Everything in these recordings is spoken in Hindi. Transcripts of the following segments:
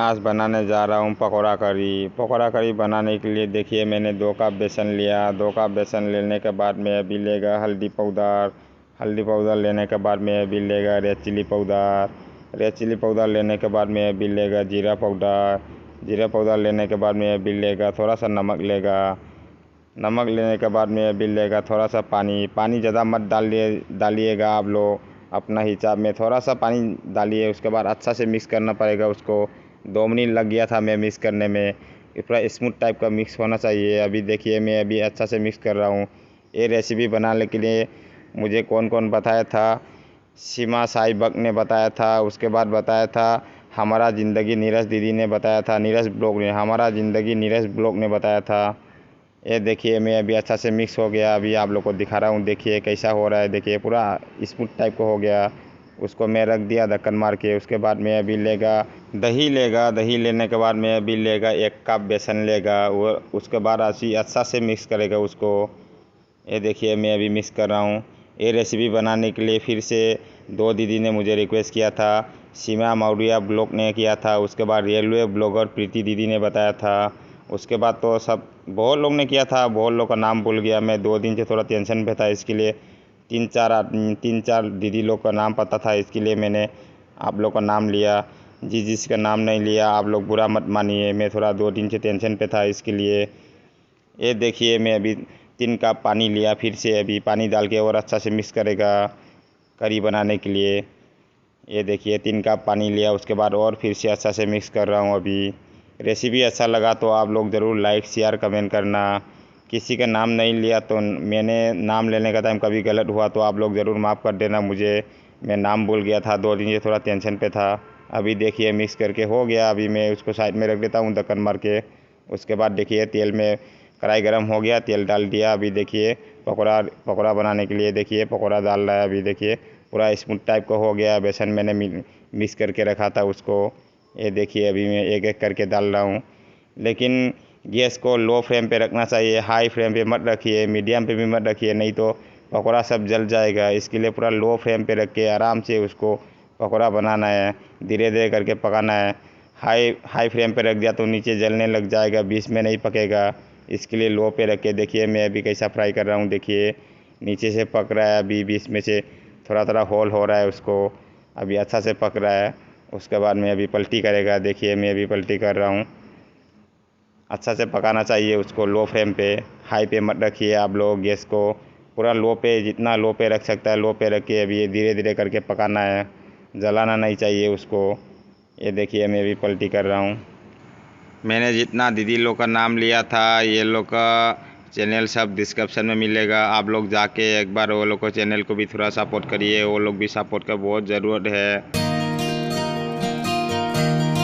आज बनाने जा रहा हूँ पकौड़ा करी। पकौड़ा करी बनाने के लिए देखिए मैंने 2 कप बेसन लिया। 2 कप बेसन लेने के बाद में अभी लेगा हल्दी पाउडर। हल्दी पाउडर लेने के बाद में अभी लेगा red chilli powder. Red chilli powder लेने के बाद में अभी लेगा जीरा पाउडर। जीरा पाउडर लेने के बाद में अभी लेगा थोड़ा सा नमक लेगा। नमक लेने के बाद में अभी लेगा थोड़ा सा पानी। पानी ज़्यादा मत डालिएगा आप लोग, अपना हिसाब में थोड़ा सा पानी डालिए। उसके बाद अच्छा से मिक्स करना पड़ेगा उसको। 2 मिनट लग गया था मैं मिक्स करने में। पूरा स्मूथ टाइप का मिक्स होना चाहिए। अभी देखिए मैं अभी अच्छा से मिक्स कर रहा हूँ। ये रेसिपी बनाने के लिए मुझे कौन कौन बताया था, सीमा साई बक ने बताया था। उसके बाद बताया था हमारा ज़िंदगी नीरज दीदी ने बताया था, नीरज ब्लॉग ने, हमारा ज़िंदगी नीरज ब्लॉग ने बताया था। ये देखिए मैं अभी अच्छा से मिक्स हो गया। अभी आप लोग को दिखा रहा हूँ, देखिए कैसा हो रहा है। देखिए पूरा स्मूथ टाइप का हो गया। उसको मैं रख दिया ढक्कन मार के। उसके बाद में अभी लेगा दही लेगा। दही लेने के बाद में अभी लेगा 1 कप बेसन लेगा वो। उसके बाद ऐसी अच्छा से मिक्स करेगा उसको। ये देखिए मैं अभी मिक्स कर रहा हूँ। ये रेसिपी बनाने के लिए फिर से 2 दीदी ने मुझे रिक्वेस्ट किया था। सीमा मौर्य ब्लॉग ने किया था। उसके बाद रेलवे ब्लॉगर प्रीति दीदी ने बताया था। उसके बाद तो सब बहुत लोग ने किया था। बहुत लोग का नाम भूल गया मैं, 2 दिन से थोड़ा टेंशन पे था। इसके लिए 3-4 दीदी लोग का नाम पता था, इसके लिए मैंने आप लोग का नाम लिया। जिसका नाम नहीं लिया आप लोग बुरा मत मानिए, मैं थोड़ा 2 दिन से टेंशन पे था इसके लिए। ये देखिए मैं अभी 3 कप पानी लिया। फिर से अभी पानी डाल के और अच्छा से मिक्स करेगा करी बनाने के लिए। ये देखिए 3 कप पानी लिया। उसके बाद और फिर से अच्छा से मिक्स कर रहा हूँ। अभी रेसिपी अच्छा लगा तो आप लोग ज़रूर लाइक शेयर कमेंट करना। किसी का नाम नहीं लिया तो मैंने नाम लेने का टाइम कभी गलत हुआ तो आप लोग ज़रूर माफ़ कर देना मुझे। मैं नाम भूल गया था, 2 दिन से थोड़ा टेंशन पे था। अभी देखिए मिक्स करके हो गया। अभी मैं उसको साइड में रख देता हूँ ढक्कन मार के। उसके बाद देखिए तेल में कढ़ाई गर्म हो गया, तेल डाल दिया। अभी देखिए पकौड़ा बनाने के लिए देखिए पकौड़ा डाल रहा है। अभी देखिए पूरा स्मूथ टाइप का हो गया। बेसन मैंने मिक्स करके रखा था उसको। ये देखिए अभी मैं एक एक करके डाल रहा हूँ। लेकिन गैस को लो फ्लेम पे रखना चाहिए, हाई फ्लेम पे मत रखिए, मीडियम पे भी मत रखिए, नहीं तो पकौड़ा सब जल जाएगा। इसके लिए पूरा लो फ्लेम पे रख के आराम से उसको पकौड़ा बनाना है, धीरे धीरे करके पकाना है। हाई फ्लेम पे रख दिया तो नीचे जलने लग जाएगा, बीच में नहीं पकेगा। इसके लिए लो पे रख के देखिए मैं अभी कैसा फ्राई कर रहा हूँ। देखिए नीचे से पक रहा है, अभी बीच में से थोड़ा थोड़ा होल हो रहा है उसको। अभी अच्छा से पक रहा है। उसके बाद मैं अभी पलटी करेगा। देखिए मैं अभी पलटी कर रहा हूँ। अच्छा से पकाना चाहिए उसको लो फ्लेम पे, हाई पे मत रखिए आप लोग गैस को। पूरा लो पे, जितना लो पे रख सकता है लो पे रख के अभी धीरे धीरे करके पकाना है, जलाना नहीं चाहिए उसको। ये देखिए मैं अभी पलटी कर रहा हूँ। मैंने जितना दीदी लोग का नाम लिया था ये लोग का चैनल सब डिस्क्रिप्शन में मिलेगा। आप लोग जाके एक बार वो लोग को चैनल को भी थोड़ा सपोर्ट करिए, वो लोग भी सपोर्ट का बहुत ज़रूरत है।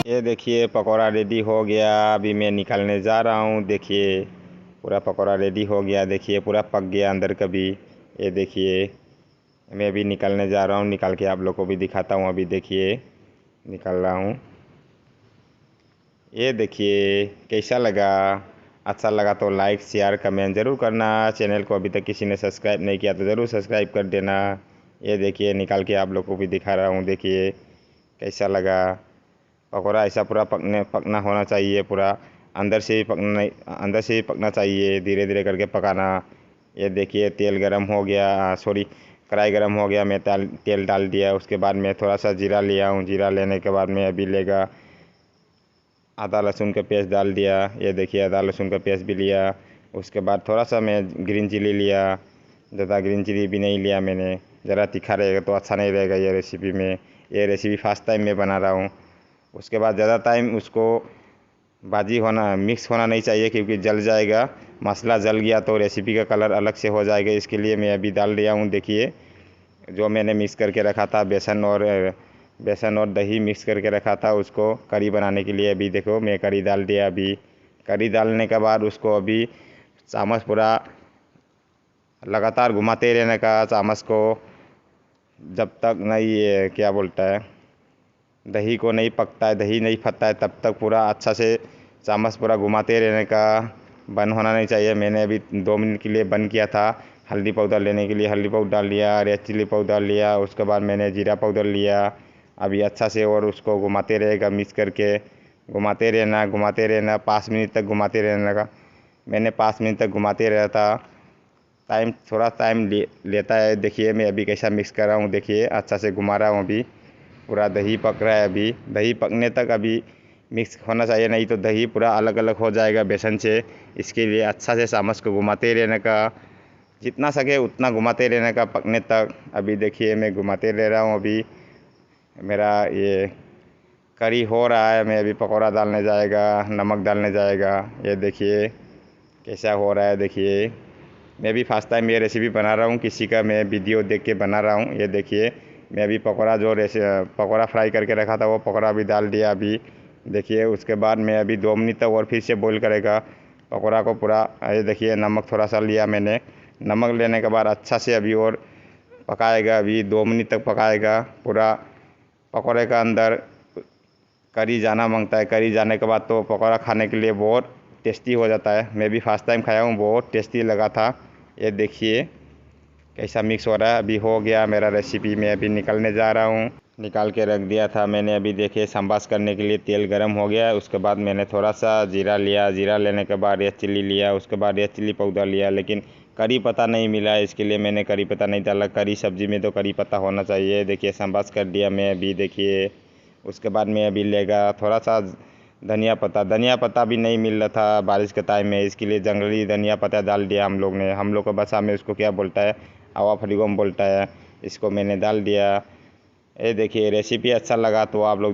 ये देखिए पकौड़ा रेडी हो गया। अभी मैं निकालने जा रहा हूँ। देखिए पूरा पकौड़ा रेडी हो गया। देखिए पूरा पक गया अंदर का भी। ये देखिए मैं अभी निकालने जा रहा हूँ, निकाल के आप लोग को भी दिखाता हूँ। अभी देखिए निकाल रहा हूँ। ये देखिए कैसा लगा। अच्छा लगा तो लाइक शेयर कमेंट ज़रूर करना। चैनल को अभी तक किसी ने सब्सक्राइब नहीं किया तो ज़रूर सब्सक्राइब कर देना। ये देखिए निकाल के आप लोग को भी दिखा रहा हूँ। देखिए कैसा लगा। पकौड़ा ऐसा पूरा पकना होना चाहिए, पूरा अंदर से ही पकना चाहिए, धीरे धीरे करके पकाना। ये देखिए तेल गरम हो गया, सॉरी कढ़ाई गरम हो गया। मैं तेल डाल दिया। उसके बाद मैं थोड़ा सा जीरा लिया हूँ। जीरा लेने के बाद मैं अभी लेगा आदा लहसुन का पेस्ट डाल दिया। ये देखिए आदा लहसुन का पेस्ट भी लिया। उसके बाद थोड़ा सा मैं ग्रीन चिली लिया। ज़्यादा ग्रीन चिली भी नहीं लिया मैंने, ज़रा तीखा रहेगा तो अच्छा नहीं रहेगा ये रेसिपी में। ये रेसिपी फर्स्ट टाइम मैं बना रहा हूँ। उसके बाद ज़्यादा टाइम उसको बाजी होना, मिक्स होना नहीं चाहिए क्योंकि जल जाएगा। मसाला जल गया तो रेसिपी का कलर अलग से हो जाएगा। इसके लिए मैं अभी डाल दिया हूँ। देखिए जो मैंने मिक्स करके रखा था बेसन और दही मिक्स करके रखा था उसको करी बनाने के लिए। अभी देखो मैं करी डाल दिया। अभी करी डालने के बाद उसको अभी चामच पूरा लगातार घुमाते रहने का, चामच को, जब तक नहीं ये क्या बोलता है, दही को नहीं पकता है, दही नहीं फटता है तब तक पूरा अच्छा से चामच पूरा घुमाते रहने का। बंद होना नहीं चाहिए। मैंने अभी 2 मिनट के लिए बंद किया था। हल्दी पाउडर लेने के लिए हल्दी पाउडर डाल लिया, रेड चिली पाउडर लिया। उसके बाद मैंने जीरा पाउडर लिया। अभी अच्छा से और उसको घुमाते रहेगा मिक्स करके। घुमाते रहना 5 मिनट तक घुमाते रहने लगा। मैंने 5 मिनट तक घुमाते रहा था। थोड़ा टाइम लेता है। देखिए मैं अभी कैसा मिक्स कर रहा हूँ। देखिए अच्छा से घुमा रहा हूँ। अभी पूरा दही पक रहा है। अभी दही पकने तक अभी मिक्स होना चाहिए, नहीं तो दही पूरा अलग अलग हो जाएगा बेसन से। इसके लिए अच्छा से चामच को घुमाते रहने का, जितना सके उतना घुमाते रहने का पकने तक। अभी देखिए मैं घुमाते रह रहा हूँ। अभी मेरा ये करी हो रहा है। मैं अभी पकौड़ा डालने जाएगा, नमक डालने जाएगा। ये देखिए कैसा हो रहा है। देखिए मैं भी फर्स्ट टाइम ये रेसिपी बना रहा हूँ, किसी का मैं वीडियो देख के बना रहा हूँ। ये देखिए मैं अभी पकौड़ा फ्राई करके रखा था, वो पकौड़ा भी डाल दिया अभी। देखिए उसके बाद मैं अभी 2 मिनट तक और फिर से बॉईल करेगा पकौड़ा को पूरा। ये देखिए नमक थोड़ा सा लिया मैंने। नमक लेने के बाद अच्छा से अभी और पकाएगा। अभी 2 मिनट तक पकाएगा। पूरा पकौड़े का अंदर करी जाना मांगता है। करी जाने के बाद तो पकौड़ा खाने के लिए बहुत टेस्टी हो जाता है। मैं भी फर्स्ट टाइम खाया हूँ, बहुत टेस्टी लगा था। ये देखिए कैसा मिक्स हो रहा है। अभी हो गया मेरा रेसिपी। मैं अभी निकालने जा रहा हूँ। निकाल के रख दिया था मैंने। अभी देखिए संबास करने के लिए तेल गरम हो गया है। उसके बाद मैंने थोड़ा सा जीरा लिया। जीरा लेने के बाद रेड चिल्ली लिया। उसके बाद रेड चिल्ली पाउडर लिया, लेकिन करी पत्ता नहीं मिला, इसके लिए मैंने करी पत्ता नहीं डाला। करी सब्जी में तो करी पत्ता होना चाहिए। देखिए संबास कर दिया मैं अभी। देखिए उसके बाद मैं अभी लेगा थोड़ा सा धनिया पत्ता भी नहीं मिल रहा था बारिश के टाइम में, इसके लिए जंगली धनिया पत्ता डाल दिया हम लोग ने। हम लोग को भाषा में उसको क्या बोलता है, आवा फरीगोम बोलता है। इसको मैंने डाल दिया। ये देखिए रेसिपी अच्छा लगा तो आप लोग